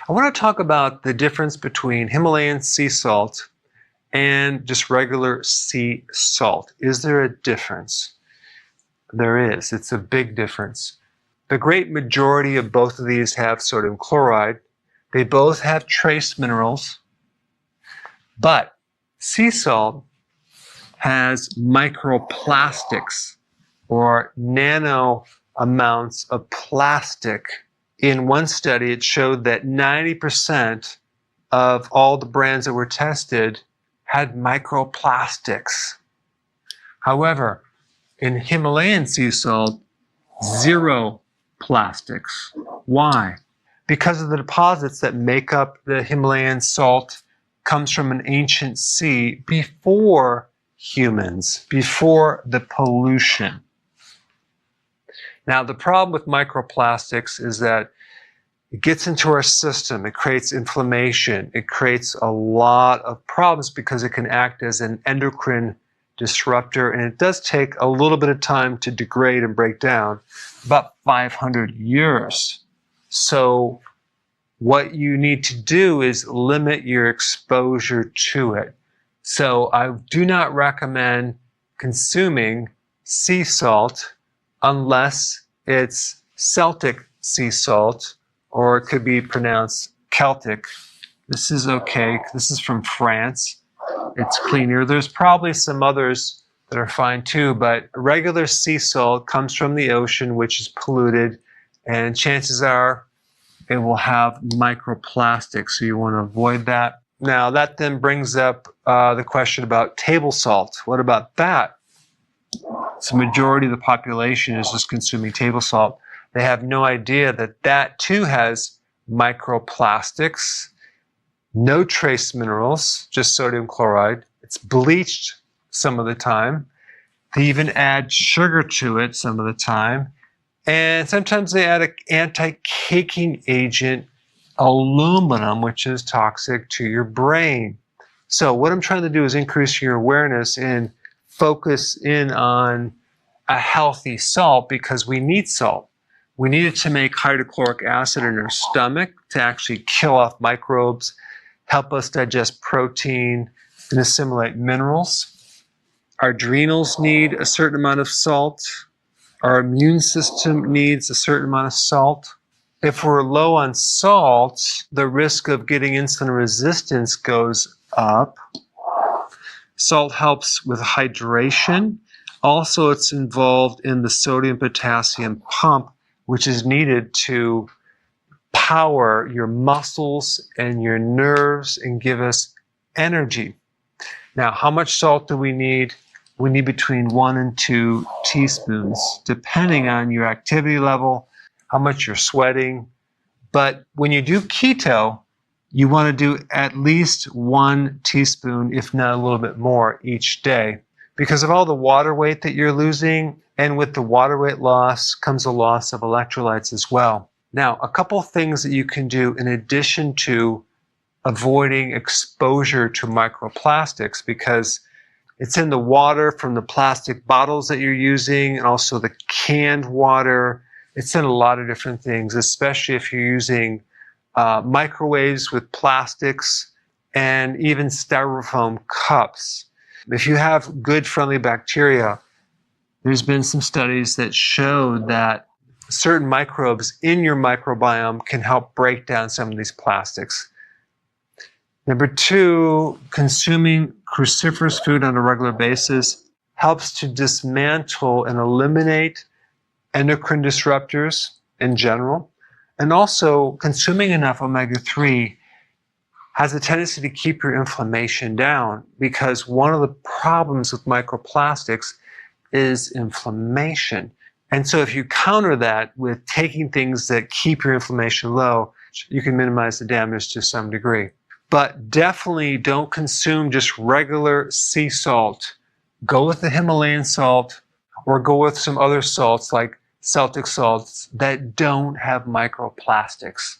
I want to talk about the difference between Himalayan sea salt and just regular sea salt. Is there a difference? There is. It's a big difference. The great majority of both of these have sodium chloride. They both have trace minerals, but sea salt has microplastics or nano amounts of plastic. In one study, it showed that 90% of all the brands that were tested had microplastics. However, in Himalayan sea salt, zero plastics. Why? Because of the deposits that make up the Himalayan salt comes from an ancient sea before humans, before the pollution. Now, the problem with microplastics is that it gets into our system, it creates inflammation, it creates a lot of problems because it can act as an endocrine disruptor, and it does take a little bit of time to degrade and break down, about 500 years. So what you need to do is limit your exposure to it. So I do not recommend consuming sea salt unless it's Celtic sea salt, or it could be pronounced Celtic. This is okay. This is from France. It's cleaner. There's probably some others that are fine too, but regular sea salt comes from the ocean, which is polluted, and chances are it will have microplastics, so you want to avoid that. Now, that then brings up the question about table salt. What about that? So the majority of the population is just consuming table salt. They have no idea that that too has microplastics, no trace minerals, just sodium chloride. It's bleached some of the time. They even add sugar to it some of the time. And sometimes they add an anti-caking agent, aluminum, which is toxic to your brain. So what I'm trying to do is increase your awareness and focus in on a healthy salt, because we need salt. We need it to make hydrochloric acid in our stomach to actually kill off microbes, help us digest protein, and assimilate minerals. Our adrenals need a certain amount of salt. Our immune system needs a certain amount of salt. If we're low on salt, the risk of getting insulin resistance goes up. Salt helps with hydration. Also, it's involved in the sodium-potassium pump, which is needed to power your muscles and your nerves and give us energy. Now, how much salt do we need? We need between 1 and 2 teaspoons, depending on your activity level, how much you're sweating. But when you do keto, you want to do at least 1 teaspoon, if not a little bit more, each day. Because of all the water weight that you're losing, and with the water weight loss comes a loss of electrolytes as well. Now, a couple things that you can do in addition to avoiding exposure to microplastics, because it's in the water from the plastic bottles that you're using, and also the canned water. It's in a lot of different things, especially if you're using microwaves with plastics and even styrofoam cups. If you have good friendly bacteria, there's been some studies that show that certain microbes in your microbiome can help break down some of these plastics. Number 2, consuming cruciferous food on a regular basis helps to dismantle and eliminate endocrine disruptors in general. And also, consuming enough omega-3 has a tendency to keep your inflammation down, because one of the problems with microplastics is inflammation. And so if you counter that with taking things that keep your inflammation low, you can minimize the damage to some degree. But definitely don't consume just regular sea salt. Go with the Himalayan salt, or go with some other salts like Celtic salts that don't have microplastics.